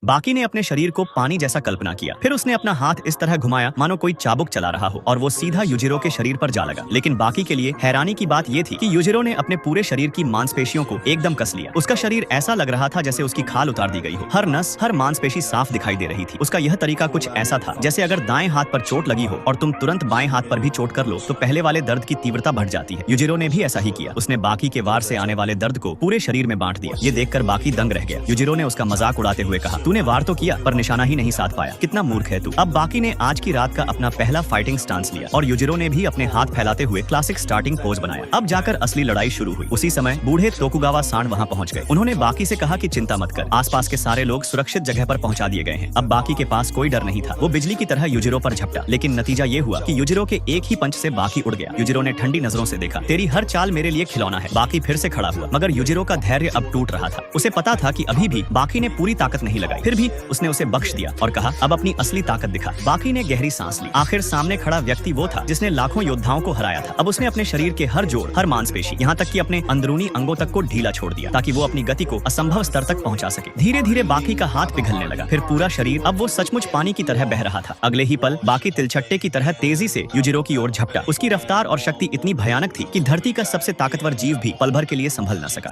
बाकी ने अपने शरीर को पानी जैसा कल्पना किया। फिर उसने अपना हाथ इस तरह घुमाया मानो कोई चाबुक चला रहा हो और वो सीधा युजिरो के शरीर पर जा लगा। लेकिन बाकी के लिए हैरानी की बात ये थी कि युजिरो ने अपने पूरे शरीर की मांसपेशियों को एकदम कस लिया। उसका शरीर ऐसा लग रहा था जैसे उसकी खाल उतार दी गई हो। हर नस, हर मांसपेशी साफ दिखाई दे रही थी। उसका यह तरीका कुछ ऐसा था जैसे अगर दाएं हाथ पर चोट लगी हो और तुम तुरंत बाएं हाथ पर भी चोट कर लो तो पहले वाले दर्द की तीव्रता बढ़ जाती है। युजिरो ने भी ऐसा ही किया। उसने बाकी के वार से आने वाले दर्द को पूरे शरीर में बांट दिया। ये देखकर बाकी दंग रह गया। युजिरो ने उसका मजाक उड़ाते हुए कहा, तूने वार तो किया पर निशाना ही नहीं साध पाया, कितना मूर्ख है तू। अब बाकी ने आज की रात का अपना पहला फाइटिंग स्टांस लिया और युजिरो ने भी अपने हाथ फैलाते हुए क्लासिक स्टार्टिंग पोज बनाया। अब जाकर असली लड़ाई शुरू हुई। उसी समय बूढ़े तोकुगावा सांड वहां पहुंच गए। उन्होंने बाकी से कहा कि चिंता मत कर, आसपास के सारे लोग सुरक्षित जगह पर पहुंचा दिए गए हैं। अब बाकी के पास कोई डर नहीं था। वो बिजली की तरह युजिरो पर झपटा, लेकिन नतीजा ये हुआ कि युजिरो के एक ही पंच से बाकी उड़ गया। युजिरो ने ठंडी नजरों से देखा, तेरी हर चाल मेरे लिए खिलौना है। बाकी फिर से खड़ा हुआ, मगर युजिरो का धैर्य अब टूट रहा था। उसे पता था कि अभी भी बाकी ने पूरी ताकत नहीं लगाई। फिर भी उसने उसे बख्श दिया और कहा, अब अपनी असली ताकत दिखा। बाकी ने गहरी सांस ली। आखिर सामने खड़ा व्यक्ति वो था जिसने लाखों योद्धाओं को हराया था। अब उसने अपने शरीर के हर जोड़, हर मांसपेशी, यहाँ तक कि अपने अंदरूनी अंगों तक को ढीला छोड़ दिया ताकि वो अपनी गति को असंभव स्तर तक पहुंचा सके। धीरे धीरे बाकी का हाथ पिघलने लगा। फिर पूरा शरीर अब वो सचमुच पानी की तरह बह रहा था। अगले ही पल बाकी तिलछट्टे की तरह तेजी से युजिरो की ओर झपटा। उसकी रफ्तार और शक्ति इतनी भयानक थी कि धरती का सबसे ताकतवर जीव भी पल भर के लिए संभल न सका।